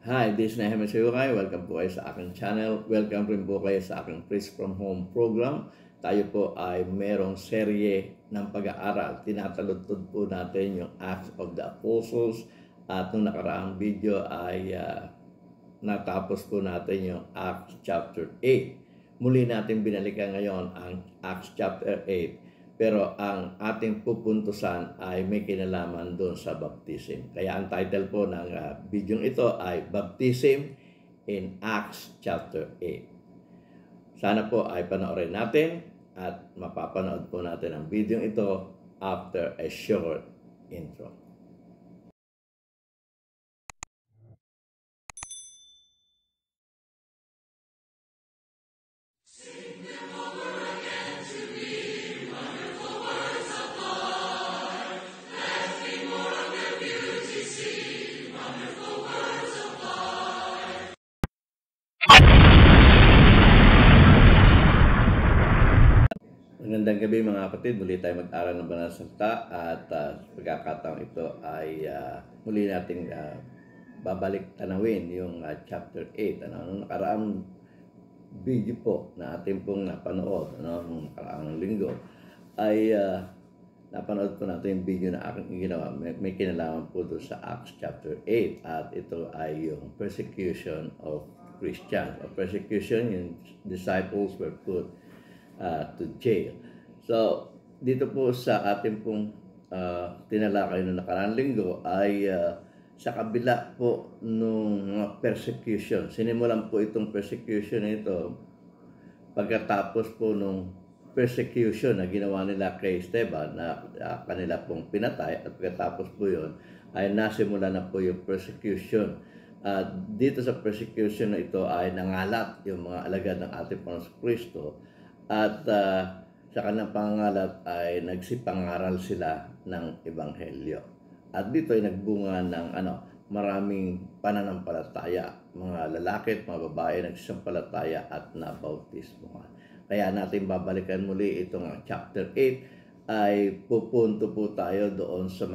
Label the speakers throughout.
Speaker 1: Hi, this is Nehemiah Sayuray. Welcome po kayo sa aking channel. Welcome rin po kayo sa aking Preach from Home program. Tayo po ay merong serye ng pag-aaral. Tinataludtod po natin yung Acts of the Apostles. At nung nakaraang video ay natapos po natin yung Acts chapter 8. Muli natin binalikan ngayon ang Acts chapter 8. Pero ang ating pupuntusan ay may kinalaman doon sa baptism. Kaya ang title po ng video ito ay Baptism in Acts chapter 8. Sana po ay panoorin natin at mapapanood po natin ang video ito after a short intro. Magandang gabi mga kapatid, muli tayo mag-aral ng banal na salita at pagkakataong ito ay muli nating babalik tanawin yung chapter 8. Nung nakaraang video po na ating pong napanood, nung nakaraang linggo, ay napanood po natin yung video na aking ginawa. May kinalaman po doon sa Acts chapter 8 at ito ay yung persecution of Christians. O persecution, yung disciples were put to jail. So, dito po sa ating pong tinalakay noong nakaraang linggo ay sa kabila po nung persecution. Sinimulan po itong persecution ito pagkatapos po nung persecution na ginawa nila kay Esteban na kanila pong pinatay, at pagkatapos po yun ay nasimula na po yung persecution. Dito sa persecution na ito ay nangalat yung mga alagad ng ating Panginoong Kristo. At sa kanilang pangalat ay nagsipangaral sila ng Ebanghelyo. At dito ay nagbunga ng maraming pananampalataya. Mga lalaki at mga babae nagsisampalataya at nabautismo. Kaya natin babalikan muli itong chapter 8 ay pupunto po tayo doon sa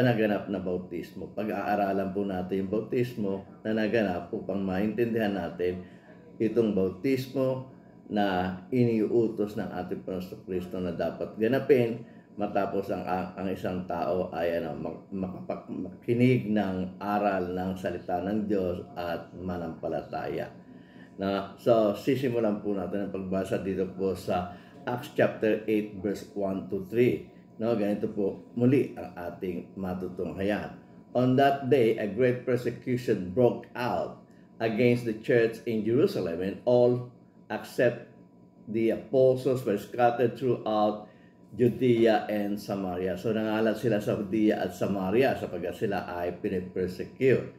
Speaker 1: naganap na bautismo. Pag-aaralan po natin yung bautismo na naganap upang maintindihan natin itong bautismo na iniuutos ng ating Panginoong Kristo na dapat ganapin matapos ang isang tao ay makinig ng aral ng salita ng Diyos at manampalataya. So, sisimulan po natin ang pagbasa dito po sa Acts chapter 8 verse 1 to 3. Ganito po muli ang ating matutunghayan. On that day, a great persecution broke out against the church in Jerusalem, and all except the apostles were scattered throughout Judea and Samaria. So nangalat sila sa Judea at Samaria sapagkat sila ay pinipersecute.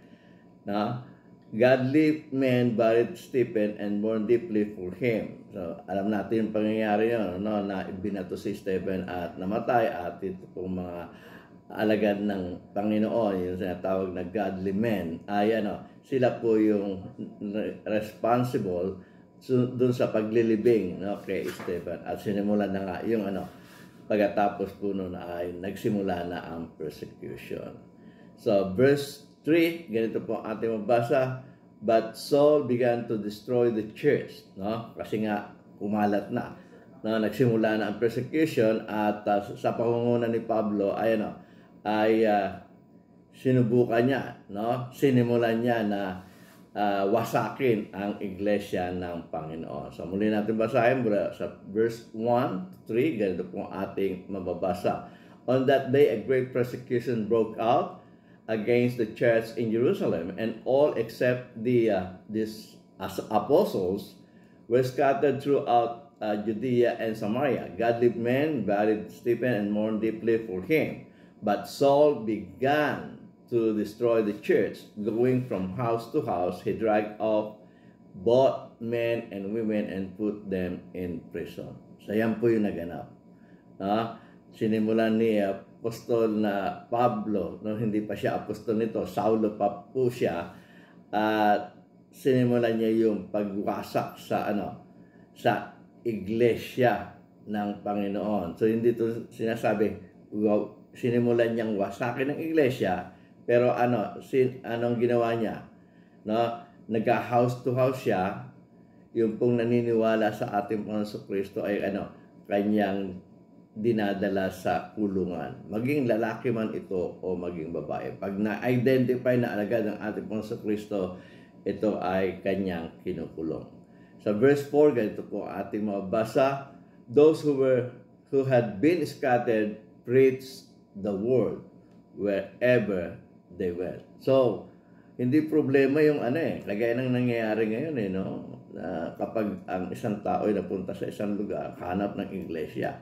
Speaker 1: Godly men buried Stephen and mourned deeply for him. So alam natin yung pangyayari yun, na ibinato si Stephen at namatay, at ito pong mga alagad ng Panginoon, yung sinatawag na godly men, ay sila po yung responsible dun sa paglilibing kay Stephen. At sinimulan na nga yung pagkatapos po nun ay nagsimula na ang persecution. So verse 3, ganito po ang ating mabasa. But Saul began to destroy the church. Kasi nga kumalat na. Nagsimula na ang persecution, at sa pangunguna ni Pablo ay sinubukan niya, sinimulan niya na wasakin ang iglesia ng Panginoon. So muli natin basahin sa verse 1 to 3, ganito po ating mababasa. On that day, a great persecution broke out against the church in Jerusalem, and all except these apostles were scattered throughout Judea and Samaria. Godly men buried Stephen and mourned deeply for him. But Saul began to destroy the church. Going from house to house, he dragged off both men and women and put them in prison. So yan po yung naganap. Sinimulan ni apostol na Pablo, hindi pa siya apostol nito, Saulo pa po siya, at sinimulan niya yung pagwasak sa iglesia ng Panginoon. So hindi to sinasabi sinimulan niyang wasakin ng iglesia, pero anong ginawa niya? no, nag-house to house siya, yung pong naniniwala sa ating Panginoon Kristo ay kanyang dinadala sa kulungan. Maging lalaki man ito o maging babae. Pag na-identify na agad ng ating Panginoon Kristo, ito ay kanyang kinukulong. Sa verse 4, ganito po ating mabasa, those who had been scattered preached the word wherever they went. So, hindi problema yung kagaya ng nangyayari ngayon no? Kapag ang isang tao ay napunta sa isang lugar, hanap ng iglesia.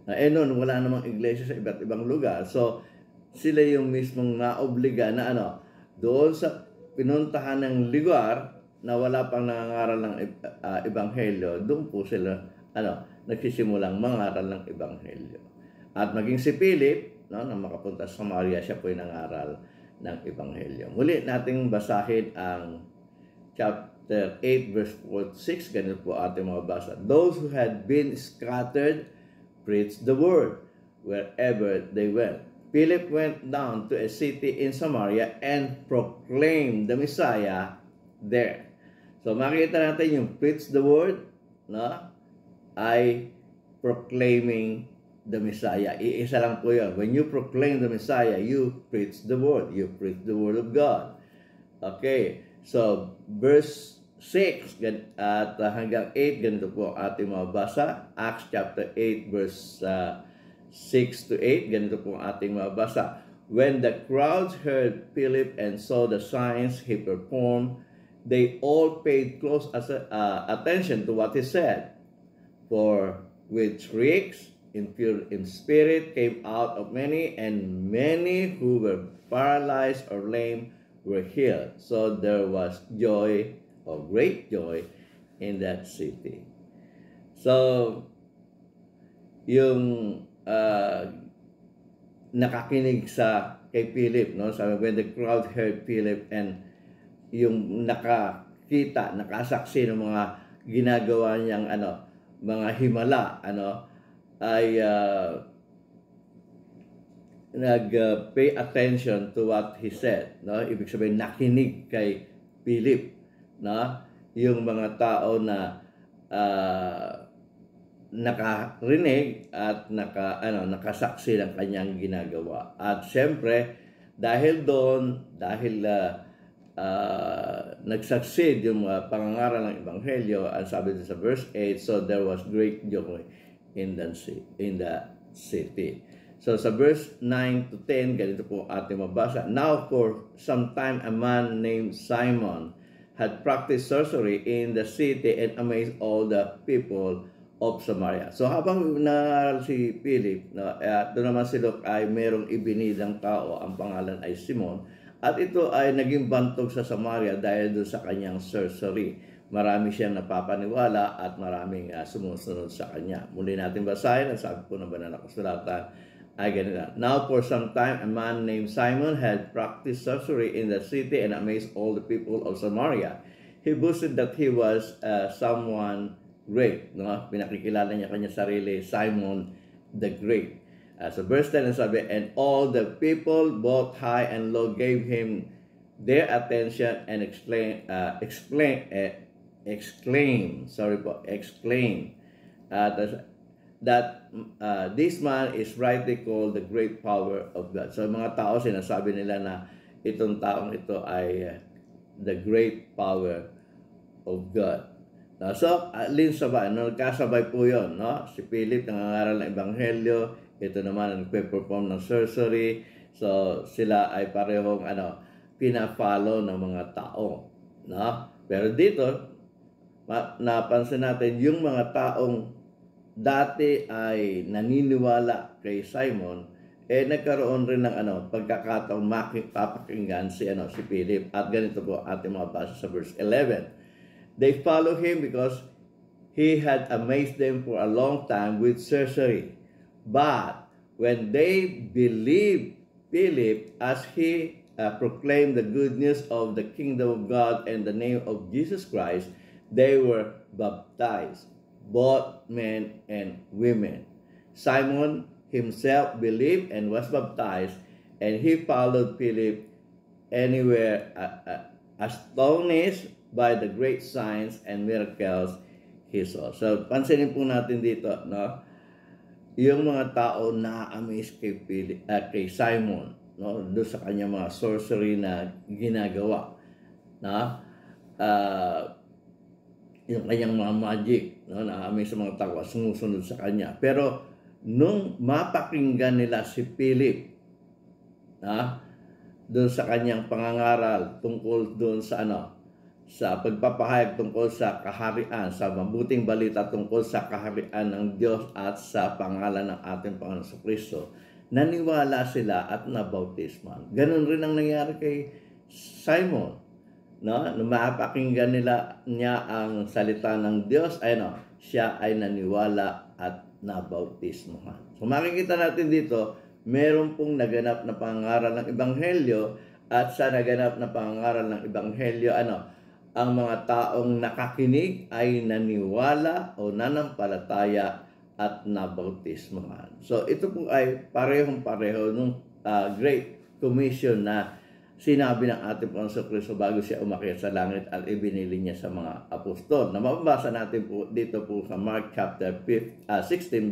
Speaker 1: Noon, wala namang iglesia sa iba't ibang lugar. So, sila yung mismong naobliga na doon sa pinuntahan ng lugar na wala pang nangangaral ng ebanghelyo, doon po sila nagsisimulang mangaral ng ebanghelyo. At maging si Philip, no, na makapunta sa Samaria, siya po ay nangaral ng ebanghelyo. Muli nating basahin ang chapter 8 verse 46. Ganito po ating mabasa. Those who had been scattered preached the word wherever they went. Philip went down to a city in Samaria and proclaimed the Messiah there. So makita natin yung preach the word, no, ay proclaiming the Messiah. Iisa lang po yun. When you proclaim the Messiah, you preach the word. You preach the word of God. Okay. So, verse 6 at hanggang 8, ganito po ating mabasa. Acts chapter 8, verse 6 to 8, ganito po ating mabasa. When the crowds heard Philip and saw the signs he performed, they all paid close attention to what he said. For with shrieks, impure in spirit came out of many, and many who were paralyzed or lame were healed. So there was joy, or great joy, in that city. So, yung nakakinig kay Philip, no? Sabi, when the crowd heard Philip, and yung nakasaksi ng mga ginagawa niyang mga himala, ay nag-pay attention to what he said, no? Ibig sabihin, nakinig kay Philip, no? Yung mga tao na nakarinig at nakasaksi ng kanyang ginagawa. At siyempre, dahil nagsucceed yung pangangaral ng ebanghelyo, ang sabi din sa verse 8, so there was great joy in the city. So sa verse 9 to 10, ganito po ating mabasa. Now for some time a man named Simon had practiced sorcery in the city and amazed all the people of Samaria. So habang nangaral si Philip, doon naman si Luke ay merong ibinidang tao, ang pangalan ay Simon, at ito ay naging bantog sa Samaria dahil doon sa kanyang sorcery. Marami siyang napapaniwala at maraming sumusunod sa kanya. Muli natin basahin, ang sabi po ng banal na kasulatan ay ganito. Now for some time, a man named Simon had practiced sorcery in the city and amazed all the people of Samaria. He boasted that he was someone great. No? Pinakikilala niya kanya sarili, Simon the Great. So verse 10 sabi, and all the people, both high and low, gave him their attention and exclaimed that this man is rightly called the great power of God. So mga tao, sinasabi nila na itong taong ito ay the great power of God. So, sabay, nagkasabay po yun, no? Si Philip nangangaral ng ebanghelyo, ito naman ang nagpe-perform ng sorcery. So, sila ay parehong pina-follow ng mga tao, no? Pero dito, napansin natin yung mga taong dati ay naniniwala kay Simon, nagkaroon rin ng pagkakataong papakinggan si Philip. At ganito po ating mga basa sa verse 11. They followed him because he had amazed them for a long time with sorcery. But when they believed Philip as he proclaimed the good news of the kingdom of God and the name of Jesus Christ, they were baptized, both men and women. Simon himself believed and was baptized, and he followed Philip astonished by the great signs and miracles he saw. So, pansinin po natin dito, no? Yung mga tao na-amaze kay Simon, no? Doon sa kanyang mga sorcery na ginagawa, no? Yung kanyang mga magic, no? Na-amaze sa mga tao, sumusunod sa kanya. Pero, nung mapakinggan nila si Philip, doon sa kanyang pangangaral tungkol doon sa sa pagpapahayag tungkol sa kaharian, sa mabuting balita tungkol sa kaharian ng Diyos at sa pangalan ng ating Panginoon Kristo, naniwala sila at nabautisman. Ganun rin ang nangyari kay Simon, no? Nung mapakinggan niya ang salita ng Diyos, siya ay naniwala at nabautismuhan. So makikita natin dito, meron pong naganap na pangangaral ng Ebanghelyo, at sa naganap na pangangaral ng Ebanghelyo, ang mga taong nakakinig ay naniwala o nanampalataya at nabautismuhan. So ito po ay parehong-pareho nung Great Commission na sinabi ng ating Panginoon Kristo bago siya umakyat sa langit at ibinili niya sa mga apostol. Na mababasa natin po dito po sa Mark chapter 16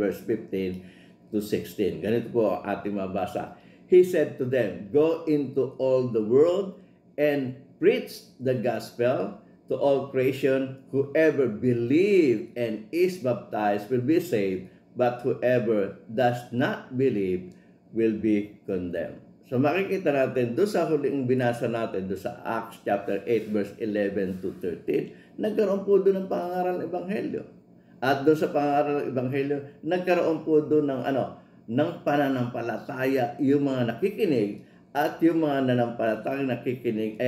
Speaker 1: verse 15 to 16. Ganito po ang ating mabasa. He said to them, "Go into all the world and preach the gospel to all creation. Whoever believes and is baptized will be saved, but whoever does not believe will be condemned." So makikita natin doon sa huling binasa natin, doon sa Acts chapter 8 verse 11 to 13, nagkaroon po doon ng pangangaral ng Ebanghelyo. At doon sa pangangaral ng Ebanghelyo, nagkaroon po doon ng ng pananampalataya yung mga nakikinig, at yung mga nanampalatayang nakikinig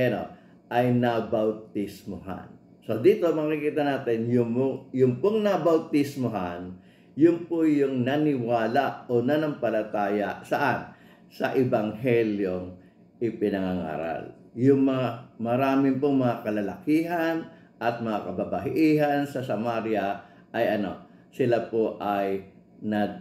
Speaker 1: ay nabautismuhan. So dito makikita natin yung pong nabautismuhan, yung po yung naniwala o nanampalataya saan? Sa Ebanghelyong ipinangangaral. Yung maraming pong mga kalalakihan at mga kababaihan sa Samaria ay sila po ay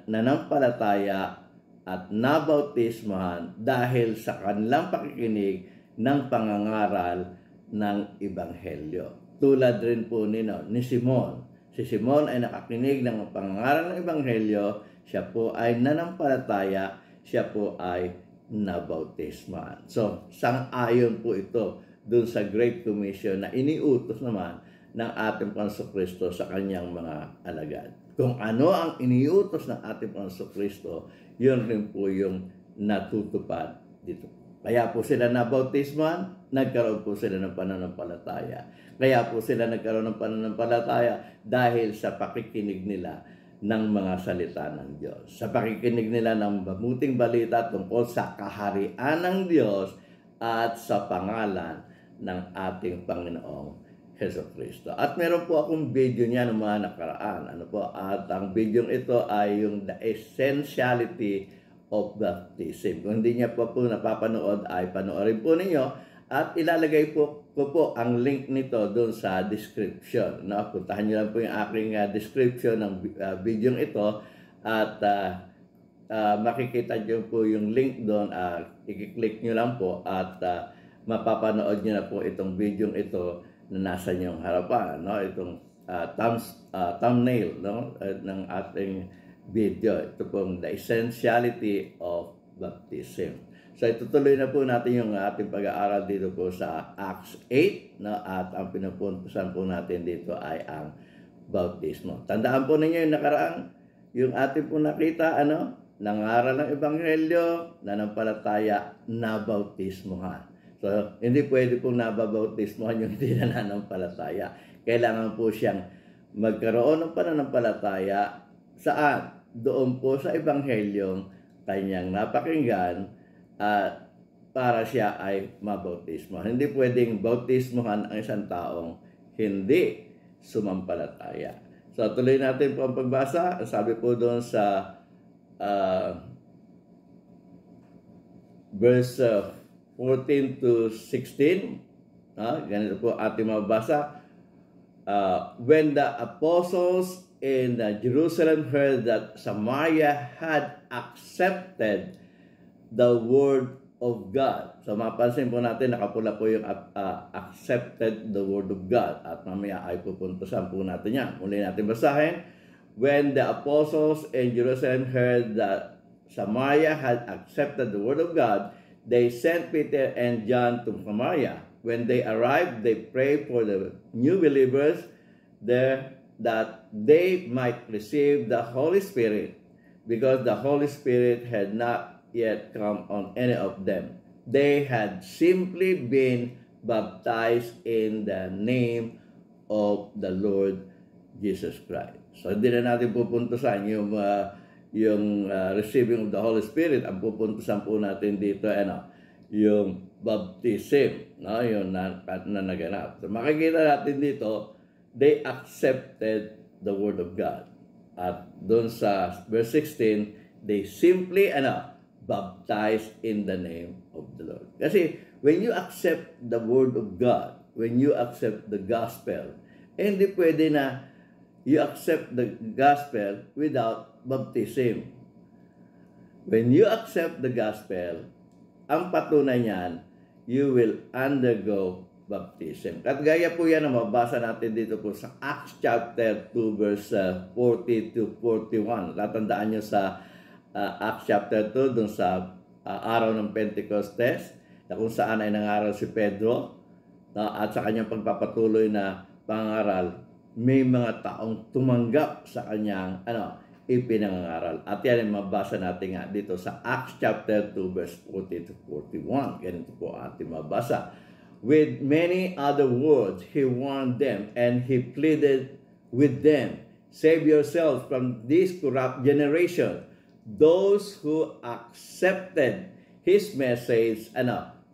Speaker 1: nanampalataya at nabautismuhan dahil sa kanilang pakikinig ng pangangaral ng Ebanghelyo. Tulad rin po ni Simon. Si Simon ay nakakinig ng pangangaral ng Ebanghelyo, siya po ay nanampalataya, siya po ay nabautisman. So, sang-ayon po ito dun sa Great Commission na iniutos naman ng ating Panginoon Kristo sa kanyang mga alagad. Kung ano ang iniutos ng ating Panginoon Kristo, yun rin po yung natutupad dito. Kaya po sila nabautisman, nagkaroon po sila ng pananampalataya. Kaya po sila nagkaroon ng pananampalataya dahil sa pakikinig nila ng mga salita ng Diyos. Sa pakikinig nila ng mabuting balita tungkol sa kaharian ng Diyos at sa pangalan ng ating Panginoong Jesucristo. At meron po akong video niya ng mga nakaraan. At ang video ito ay yung The Essentiality of Baptism. Kung hindi niya po napapanood, ay panoorin po ninyo. At ilalagay ko po ang link nito doon sa description. Puntahan nyo lang po yung aking description ng video ito. At makikita nyo po yung link doon. I-click nyo lang po at mapapanood nyo na po itong video ito na nasa inyong harapan. Itong thumbnail ng ating video. Ito pong The Essentiality of Baptism. So itutuloy na po natin yung ating pag-aaral dito po sa Acts 8, at ang pinupuntusan po natin dito ay ang bautismo. Tandaan po ninyo yung nakaraan, yung ating po nakita, nangaral ng Ebanghelyo, nanampalataya, nabautismuhan. So hindi pwede pong nababautismuhan yung hindi na nanampalataya. Kailangan po siyang magkaroon ng pananampalataya. Saan? Doon po sa Ebanghelyong kanyang napakinggan, at para siya ay mabautismuhan. Hindi pwedeng bautismuhan ang isang taong hindi sumampalataya. So tuloy natin po ang pagbasa. Sabi po doon sa verse 14 to 16, ganito po ating mabasa. When the apostles in Jerusalem heard that Samaria had accepted the word of God. So mapansin po natin, nakapula po yung accepted the Word of God. At mamaya ay pupuntasan po natin yan. Muli natin basahin. When the apostles in Jerusalem heard that Samaria had accepted the Word of God, they sent Peter and John to Samaria. When they arrived, they prayed for the new believers there that they might receive the Holy Spirit, because the Holy Spirit had not yet come on any of them. They had simply been baptized in the name of the Lord Jesus Christ. So hindi na natin pupuntasan yung receiving of the Holy Spirit. Ang pupuntasan po natin dito yung baptism, no? Yung na naganap. So makikita natin dito, they accepted the Word of God. At doon sa verse 16, they simply baptized in the name of the Lord. Kasi when you accept the Word of God, when you accept the gospel, hindi pwede na you accept the gospel without baptism. When you accept the gospel, ang patunay niyan, you will undergo baptism. At gaya po yan na mabasa natin dito po sa Acts chapter 2 verse 40 to 41. Tatandaan nyo sa Acts chapter 2 dun sa araw ng Pentecostes, na kung saan ay nangaral si Pedro, at sa kanyang pagpapatuloy na pangaral, may mga taong tumanggap sa kanyang ipinangaral. At yan ay mabasa natin nga dito sa Acts chapter 2 verse 40 to 41. Ganito po ating mabasa. With many other words, he warned them and he pleaded with them, save yourselves from this corrupt generation. Those who accepted his message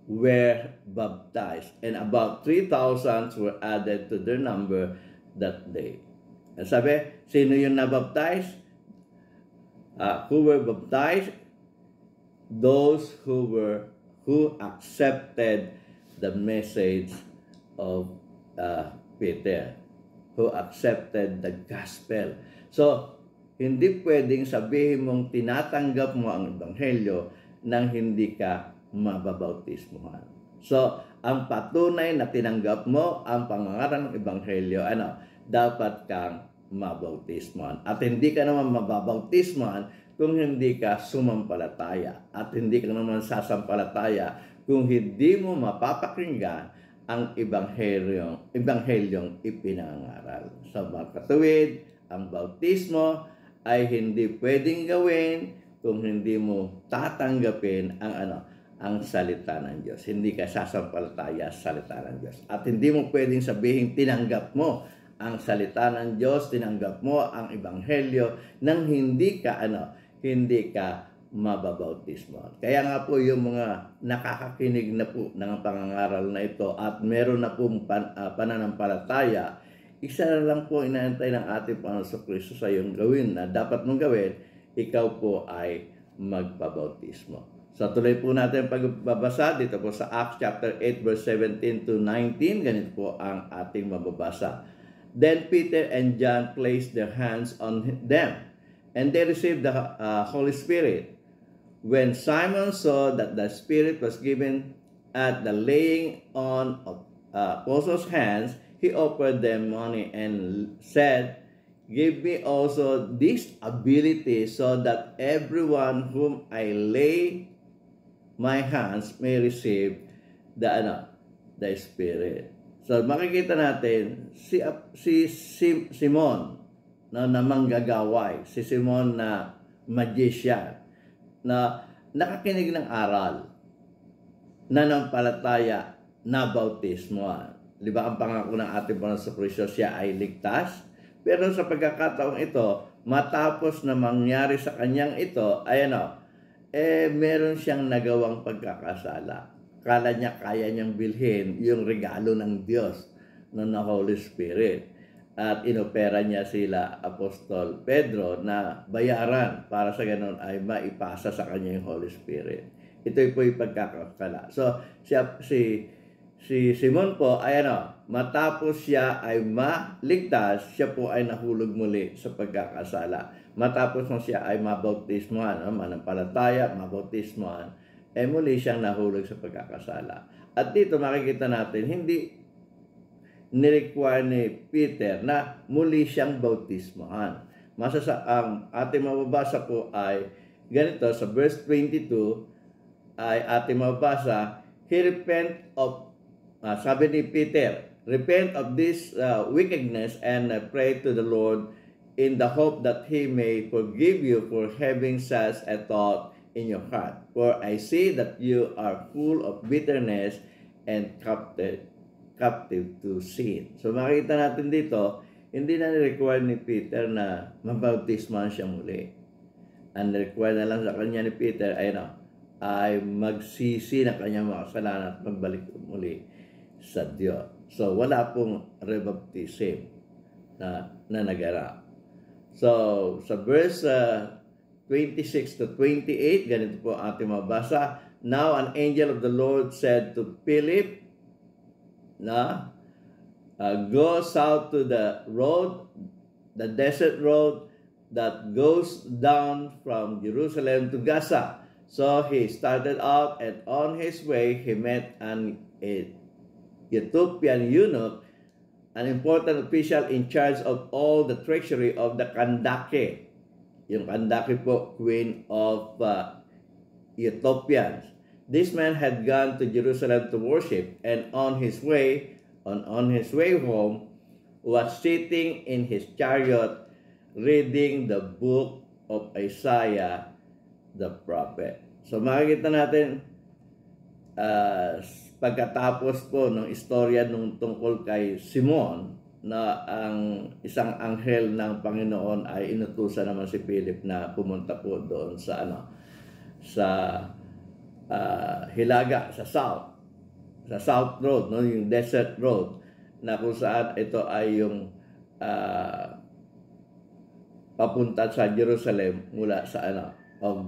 Speaker 1: were baptized, and about 3,000 were added to their number that day. And sabi, sino yung nabaptize? Who were baptized? Those who accepted the message of Peter, who accepted the gospel. So, hindi pwedeng sabihin mong tinatanggap mo ang ebanghelyo nang hindi ka mababautismuhan. So, ang patunay na tinanggap mo ang pangangaral ng ebanghelyo, dapat kang mabautismuhan. At hindi ka naman mababautismuhan kung hindi ka sumampalataya. At hindi ka naman sasampalataya kung hindi mo mapapakinggan ang ebanghelyong ipinangaral. Sa mga katuwid, ang bautismo ay hindi pwedeng gawin kung hindi mo tatanggapin ang salita ng Diyos. Hindi ka sasampalataya sa salita ng Diyos. At hindi mo pwedeng sabihin tinanggap mo ang salita ng Diyos, tinanggap mo ang ebanghelyo nang hindi ka mababautismo. Kaya nga po yung mga nakakakinig na po ng pangangaral na ito at meron na pong pananampalataya, isa na lang po inaantay ng ating Panginoon Kristo sa iyong gawin na dapat mong gawin, ikaw po ay magpabautismo. So tuloy po natin pagbabasa dito po sa Acts chapter 8 verse 17 to 19. Ganito po ang ating mababasa. Then Peter and John placed their hands on them, and they received the Holy Spirit. When Simon saw that the Spirit was given at the laying on of apostles' hands, he offered them money and said, give me also this ability so that everyone whom I lay my hands may receive the Spirit. So makikita natin si Simon na manggagaway, si Simon na magician, na nakakinig ng aral, nanampalataya, na bautismuhan. Di ba ang pangako ng ating Panginoon Kristo, siya ay ligtas? Pero sa pagkakataong ito, matapos na mangyari sa kanyang ito, meron siyang nagawang pagkakasala. Kala niya kaya niyang bilhin yung regalo ng Diyos na Holy Spirit. At inopera niya sila Apostol Pedro na bayaran para sa ganun ay maipasa sa kanya yung Holy Spirit. Ito po yung pagkakasala. So, si Simon po ay matapos siya ay maligtas, siya po ay nahulog muli sa pagkakasala. Matapos mo siya ay mabautismuhan, manampalataya, mabautismuhan, muli siyang nahulog sa pagkakasala. At dito makikita natin, hindi ni-require ni Peter na muli siyang bautismohan. Ang ating mababasa po ay ganito, sa verse 22 ay ating mababasa, sabi ni Peter, repent of this wickedness and pray to the Lord in the hope that He may forgive you for having such a thought in your heart. For I see that you are full of bitterness and captive to sin. So makita natin dito, hindi na ni-require ni Peter na mabautisman siya muli. Ang require na lang sa kanya ni Peter ay magsisi ng kanyang mga kasalanan at magbalik muli sa Diyos. So wala pong rebaptism na naganap. So sa verse 26 to 28, ganito po ating mabasa. Now an angel of the Lord said to Philip, go south to the road, the desert road that goes down from Jerusalem to Gaza. So he started out, and on his way he met an Ethiopian eunuch, an important official in charge of all the treasury of the Kandake. Yung Kandake po, queen of Ethiopians. This man had gone to Jerusalem to worship, and on his way home was sitting in his chariot reading the book of Isaiah the prophet. So makikita natin pagkatapos po ng istorya nung tungkol kay Simon, na ang isang anghel ng Panginoon ay inutusan naman si Philip na pumunta po doon sa Hilaga, sa South Road, no, yung Desert Road, na kung saan ito ay yung papunta sa Jerusalem mula sa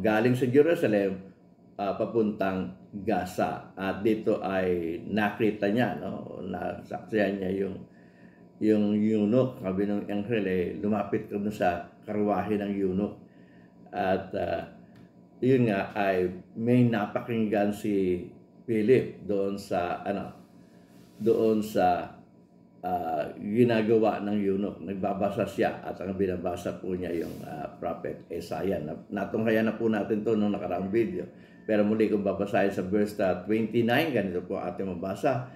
Speaker 1: galing sa Jerusalem papuntang Gaza. At dito ay nakita niya, no, nasaksihan niya yung eunuch. Sabi ng anghel, lumapit ka sa karwahe ng eunuch. At yun nga ay may napakinggan si Philip doon sa ginagawa ng eunuch. Nagbabasa siya at ang binabasa po niya yung prophet Isaiah. Natunghayan na po natin to nung nakaraang video. Pero muli kong babasahin sa verse 29, ganito po ating mabasa.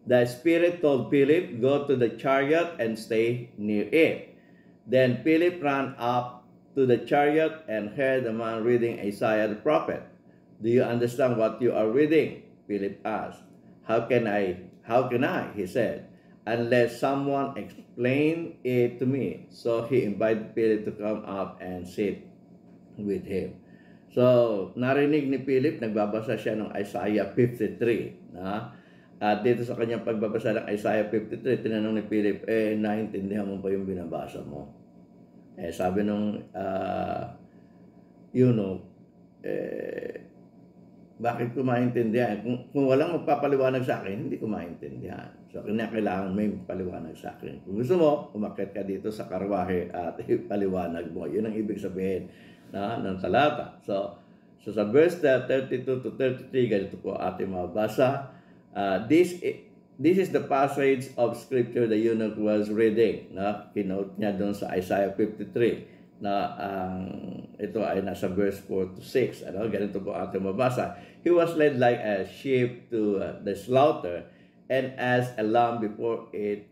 Speaker 1: The Spirit told Philip, go to the chariot and stay near it. Then Philip ran up to the chariot and heard the man reading Isaiah the prophet. Do you understand what you are reading? Philip asked. How can I? He said, unless someone explain it to me. So he invited Philip to come up and sit with him. So narinig ni Philip, nagbabasa siya ng Isaiah 53. At dito sa kanyang pagbabasa ng Isaiah 53, tinanong ni Philip, naintindihan mo ba yung binabasa mo? Sabi nung eunuch, bakit ko maintindihan? Kung walang magpapaliwanag sa akin, hindi ko maintindihan. So, kailangan may paliwanag sa akin. Kung gusto mo, umakyat ka dito sa karwahe at ipaliwanag mo. Yun ang ibig sabihin ng talata. So sa verse 32 to 33, ganito po ating mabasa. This is the passage of scripture the eunuch was reading. Kinote niya doon sa Isaiah 53. Ito ay nasa verse 4 to 6. Ganito po ating mabasa. He was led like a sheep to the slaughter, and as a lamb before it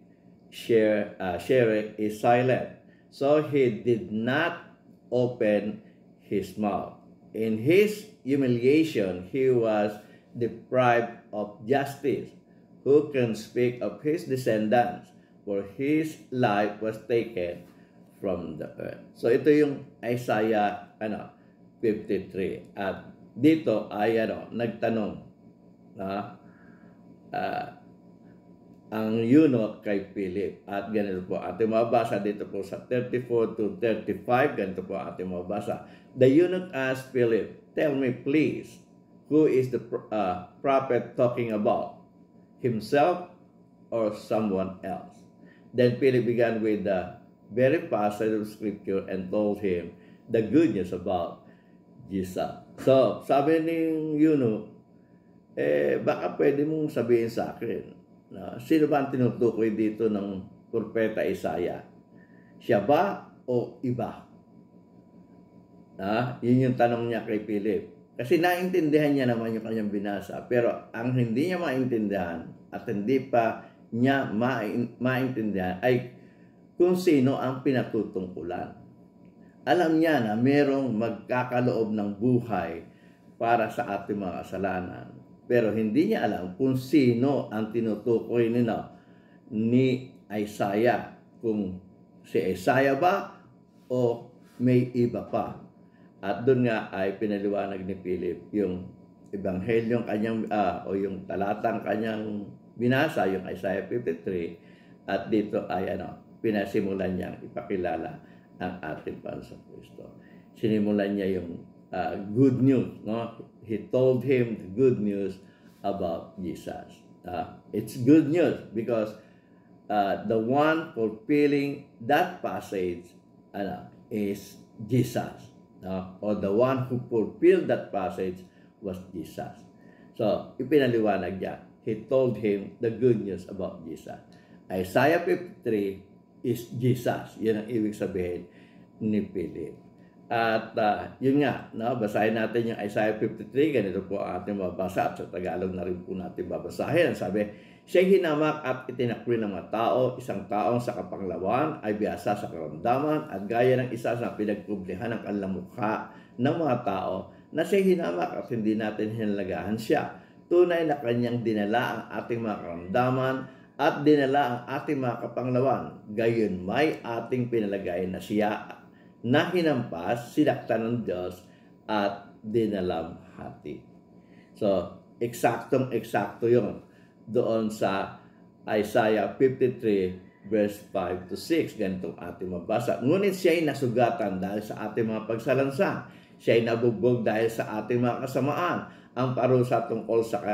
Speaker 1: sheareth is silent. So he did not open his mouth. In his humiliation, he was deprived of justice. Who can speak of his descendants? For his life was taken from the earth. So ito yung Isaiah 53. At dito ay nagtanong ang eunuch kay Philip. At ganito po ating mabasa dito po sa 34 to 35. Ganito po ating mabasa. The eunuch asked Philip, tell me please, who is the prophet talking about? Himself or someone else? Then Philip began with the very passage of scripture and told him the good news about Jesus. So, sabi ni Yuno, baka pwede mong sabihin sa akin, sino ba ang tinutukoy dito ng propeta Isaiah? Siya ba o iba? Yun yung tanong niya kay Philip. Kasi naintindihan niya naman yung kanyang binasa. Pero ang hindi niya maintindihan at hindi pa niya maintindihan ay kung sino ang pinatutungkulan. Alam niya na merong magkakaloob ng buhay para sa ating mga kasalanan. Pero hindi niya alam kung sino ang tinutukoy ni Isaiah. Kung si Isaiah ba o may iba pa. At doon nga ay pinaliwanag ni Philip yung ebanghelyong kanyang o yung talatang kanyang binasa, yung Isaiah 53, at dito ay pinasimulan niyang ipakilala ang ating Panginoon Kristo. Sinimulan niya yung good news, no? He told him the good news about Jesus. It's good news because the one fulfilling that passage is Jesus. Or the one who fulfilled that passage was Jesus. So, ipinaliwanag niya. He told him the good news about Jesus. Isaiah 53 is Jesus. Yan ang ibig sabihin ni Philip. At yun nga, basahin natin yung Isaiah 53. Ganito po ang ating mabasa at sa Tagalog na rin po natin babasahin. Sabi, siya'y hinamak at itinakwil ng mga tao, isang taong sa kapanglawan ay biyasa sa karamdaman at gaya ng isa sa pinagpublihan ng kanilang mukha ng mga tao na siya'y hinamak at hindi natin hinalagahan siya. Tunay na kanyang dinala ang ating mga karamdaman at dinala ang ating mga kapanglawan. Gayon may ating pinalagay na siya na hinampas, sinaktan ng Diyos at dinalamhati. So, eksaktong-eksakto yun doon sa Isaiah 53 verse 5 to 6. Ganitong ating mabasa. Ngunit siya'y nasugatan dahil sa ating mga pagsalansa. Siya'y nabugbog dahil sa ating mga kasamaan. Ang parusa tungkol sa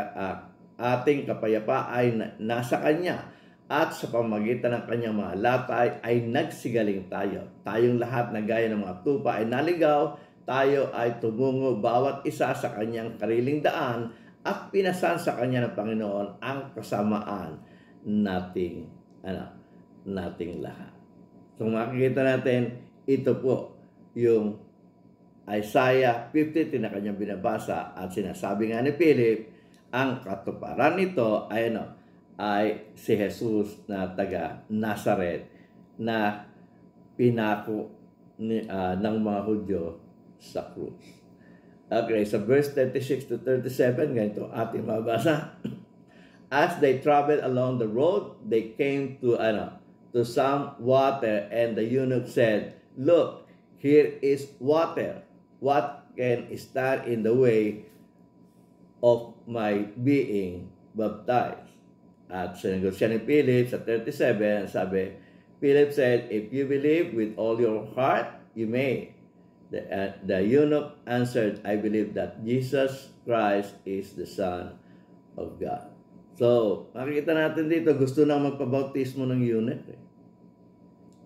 Speaker 1: ating kapayapa ay nasa Kanya. At sa pamagitan ng Kanyang mga latay ay nagsigaling tayo. Tayong lahat na gaya ng mga tupa ay naligaw. Tayo ay tumungo bawat isa sa Kanyang kariling daan at pinasan sa Kanya ng Panginoon ang kasamaan nating lahat. So makikita natin, ito po yung Isaiah 50 na kanyang binabasa at sinasabi nga ni Philip, ang katuparan nito ay si Jesus na taga Nazaret na pinako ng mga Hudyo sa krus. Okay, so verse 36 to 37, ganito ating mabasa. As they traveled along the road, they came to some water, and the eunuch said, "Look, here is water. What can stand in the way of my being baptized?" At sinagot siya ni Philip sa 37, sabi, Philip said, "If you believe with all your heart, you may." The eunuch answered, "I believe that Jesus Christ is the Son of God." So, makikita natin dito, gusto na magpabautismo ng eunuch.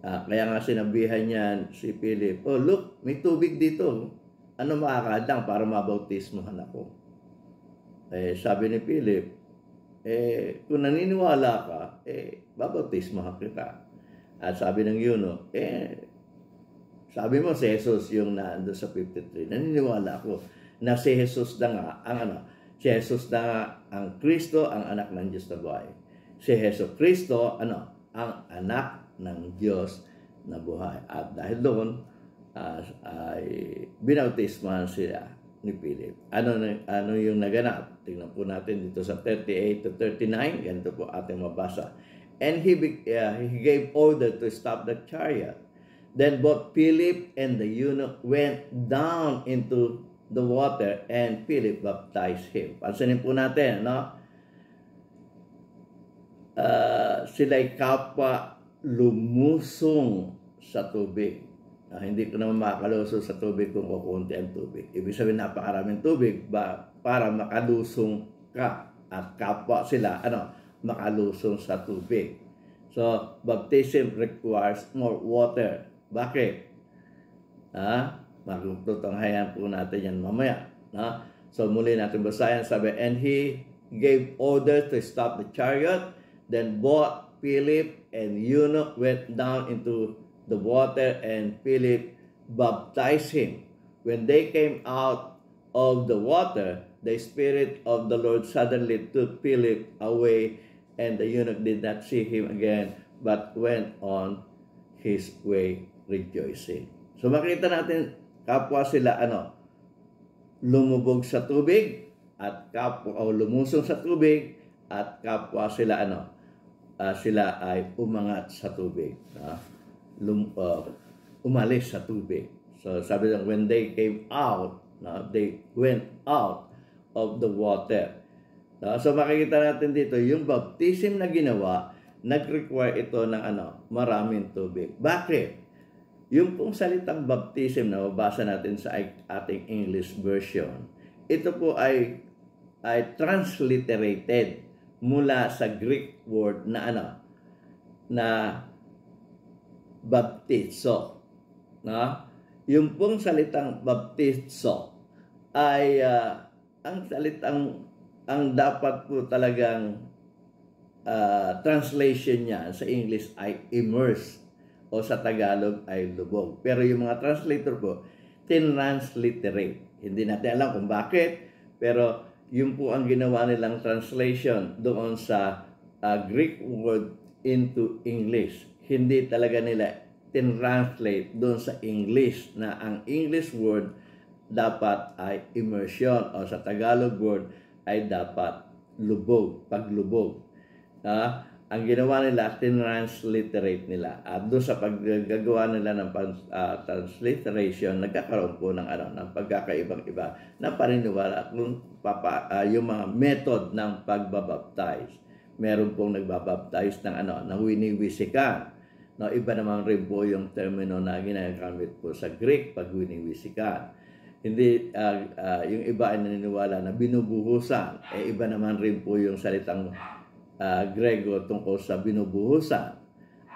Speaker 1: Kaya nga sinabihan niyan si Philip, "Oh, look, may tubig dito. Ano makakadang para mabautismohan ako?" Sabi ni Philip, kung naniniwala ka, babautismohan kita. At sabi ng eunuch, sabi mo si Jesus yung naando sa 53. Naniniwala ako na si Jesus na nga si Jesus na nga ang Kristo, ang anak ng Diyos na buhay. Si Jesus Kristo, ang anak ng Diyos na buhay. At dahil doon, ay binautismahan sila ni Philip. Ano yung naganap? Tingnan po natin dito sa 38 to 39. Ganito po ating mabasa. And he gave order to stop the chariot. Then both Philip and the eunuch went down into the water, and Philip baptized him. Pansinin po natin, sila'y kapwa lumusong sa tubig. Hindi ko naman makalusong sa tubig kung kukunti ang tubig. Ibig sabihin, napakaraming tubig para makalusong ka. At kapwa sila, makalusong sa tubig. So, baptism requires more water. Bakit? Magtutunghayan po natin yan mamaya. No? So muli natin basahin, sabi, and he gave orders to stop the chariot. Then both Philip and eunuch went down into the water, and Philip baptized him. When they came out of the water, the Spirit of the Lord suddenly took Philip away, and the eunuch did not see him again, but went on his way rejoicing. So makita natin, kapwa sila lumubog sa tubig, at kapwa lumusong sa tubig, at kapwa sila sila ay umangat sa tubig, umalis sa tubig. So sabi lang, when they came out, they went out of the water. So makikita natin dito, yung baptism na ginawa, nag-require ito ng maraming tubig. Bakit? Yung pong salitang baptism na mabasa natin sa ating English version, ito po ay transliterated mula sa Greek word na na baptizo. Yung pong salitang baptizo ay ang dapat po talagang translation niya sa English ay immerse, o sa Tagalog ay lubog. Pero yung mga translator po, transliterate. Hindi natin alam kung bakit, pero yun po ang ginawa nilang translation doon sa Greek word into English. Hindi talaga nila translate doon sa English, na ang English word dapat ay immersion, o sa Tagalog word ay dapat lubog, paglubog. Ang ginawa nila, transliterate nila. At doon sa paggagawa nila ng transliteration, nagkakaroon po ng pagkakaibang-iba na paniniwala at yung mga method ng pagbabaptize. Meron pong nagbabaptize ng winiwisikan. Iba naman rin po yung termino na ginagamit po sa Greek pag winiwisikan. Hindi, yung iba ay naniniwala na binubuhusan. Iba naman rin po yung salitang Grego tungkol sa binubuhusan.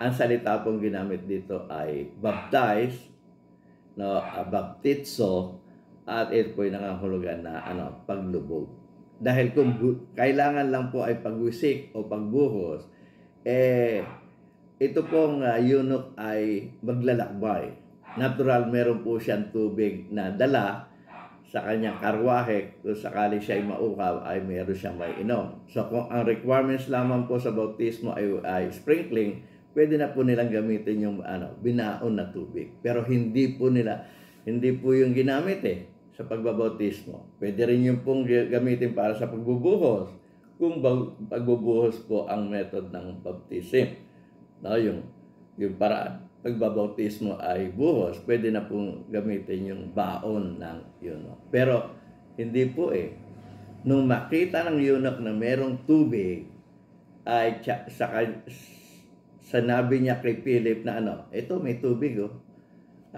Speaker 1: Ang salita pong ginamit dito ay baptize, baptizo, at ito po ay nangangahulugan na paglubog. Dahil kung kailangan lang po ay pagwisik o pagbuhos, ito pong eunuch ay maglalakbay. Natural, meron po siyang tubig na dala sa kanyang karwahe. Kung sakali siya ay mauhaw, ay meron siyang may inom. So kung ang requirements lamang po sa bautismo ay sprinkling, pwede na po nilang gamitin yung binaon na tubig. Pero hindi po yung ginamit sa pagbabautismo. Pwede rin yung pong gamitin para sa pagbubuhos, kung pagbubuhos po ang method ng baptism. Yung paraan. Pagbabautismo ay buhos, pwede na pong gamitin yung baon ng eunuch. Pero hindi po nung makita ng eunuch na merong tubig, ay sanabi niya kay Philip na ito may tubig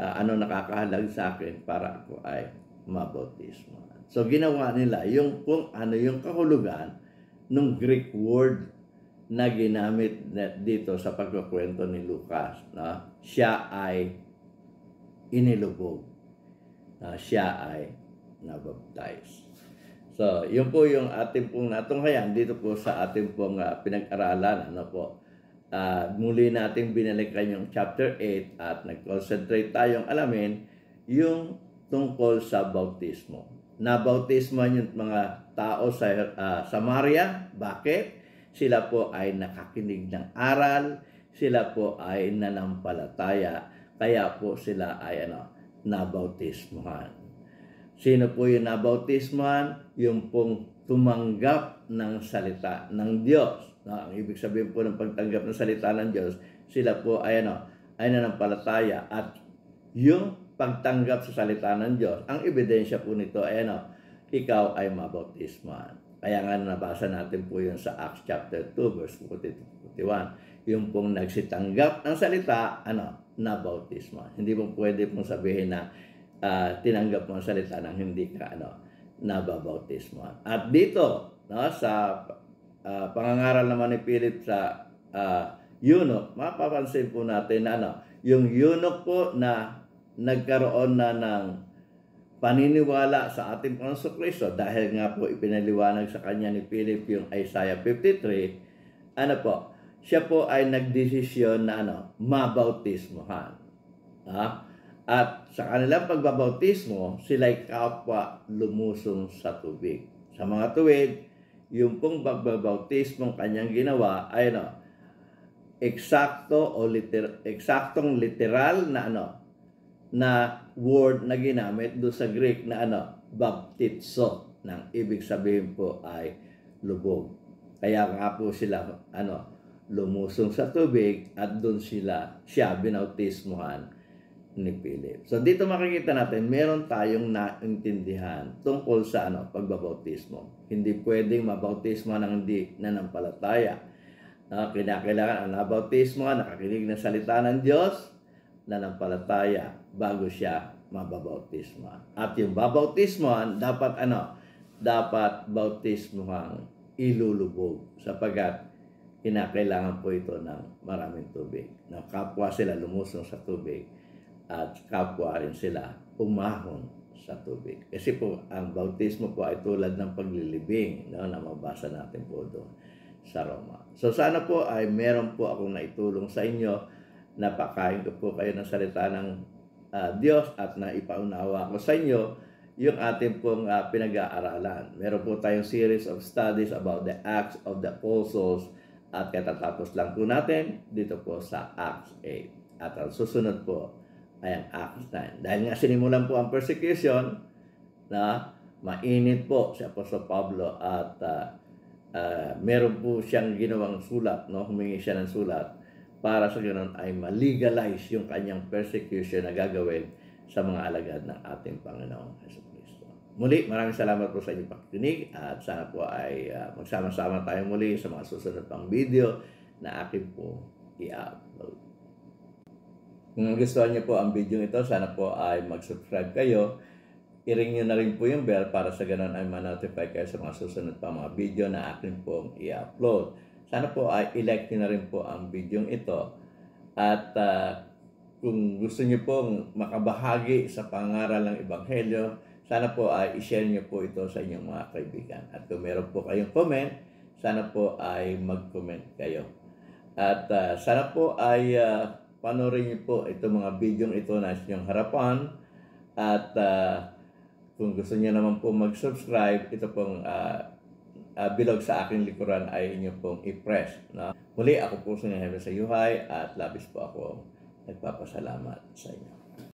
Speaker 1: nakakahalag sa akin para ako ay mabautismo. So ginawa nila yung kahulugan ng Greek word na ginamit dito sa pagkukwento ni Lucas. Siya ay inilubog. Siya ay nabaptize. So, yun po yung ating pong natunghayan dito po sa ating pong pinag-aralan. Muli natin binalikan yung chapter 8 at nag-concentrate tayong alamin yung tungkol sa bautismo. Nabautisman yung mga tao sa Samaria. Bakit? Sila po ay nakakinig ng aral, sila po ay nanampalataya, kaya po sila ay nabautismuhan. Sino po yung nabautismuhan? Yung pong tumanggap ng salita ng Diyos. Ang ibig sabihin po ng pagtanggap ng salita ng Diyos, sila po ay nanampalataya, at yung pagtanggap sa salita ng Diyos, ang ebidensya po nito ay ikaw ay mabautismuhan. Kaya nga nabasa natin po yun sa Acts chapter 2 verse 41. Yung pong nagsitanggap ng salita, nabautismo. Hindi mo pwede pong sabihin na tinanggap mo ang salita nang hindi ka nababautismo. At dito, sa pangangaral naman ni Philip sa eunuch, mapapansin po natin na yung eunuch po na nagkaroon na ng paniniwala sa ating Panginoong Kristo dahil nga po ipinaliwanag sa kanya ni Philip yung Isaiah 53, siya po ay nagdesisyon na mabautismohan. At sa kanilang pagbabautismo, sila'y kapwa lumusong sa tubig. Sa mga tuwid, yung pong pagbabautismong kanyang ginawa ay eksaktong literal na word na ginamit doon sa Greek na baptizo, nang ibig sabihin po ay lubog. Kaya nga po sila lumusong sa tubig at doon siya binautismohan ni Philip. So dito makikita natin, meron tayong naintindihan tungkol sa pagbabautismo. Hindi pwedeng mabautismohan ng hindi nanampalataya. Kinakailangan ang nabautismo, nakakinig ng salita ng Diyos, nanampalataya bago siya mababautismohan. At yung babautismohan dapat bautismohan ilulubog sapagkat kinakailangan po ito ng maraming tubig. Kapwa sila lumusong sa tubig at kapwa rin sila umahon sa tubig. Kasi po ang bautismo po ay tulad ng paglilibing na mabasa natin po doon sa Roma. So sana po ay meron po akong naitulong sa inyo, napakain ko po kayo ng salita ng Diyos at naipaunawa ko sa inyo yung ating pong pinag-aaralan. Meron po tayong series of studies about the Acts of the Apostles at katatapos lang po natin dito po sa Acts 8. At ang susunod po ay ang Acts 9. Dahil nga sinimulan po ang persecution na mainit po si Apostol Pablo at meron po siyang ginawang sulat, humingi siya ng sulat para sa ganoon ay ma-legalize yung kanyang persecution na gagawin sa mga alagad ng ating Panginoong Jesucristo. Muli, maraming salamat po sa inyong pakikinig at sana po ay magsama-sama tayong muli sa mga susunod pang video na akin po i-upload. Kung gustuhan niyo po ang video ito, sana po ay mag-subscribe kayo. I-ring nyo na rin po yung bell para sa ganun ay ma-notify kayo sa mga susunod pa mga video na akin pong i-upload. Sana po ay i-like nyo na rin po ang video ito. At kung gusto nyo pong makabahagi sa pangaral ng Ebanghelyo, sana po ay i-share nyo po ito sa inyong mga kaibigan. At kung meron po kayong comment, sana po ay mag-comment kayo. At sana po ay panoorin niyo po itong mga video ito na inyong harapan. At kung gusto niyo naman po mag-subscribe, ito pong bilog sa aking likuran ay inyo pong i-press. Muli, ako po si Jaime Sayuhay at labis po ako nagpapasalamat sa inyo.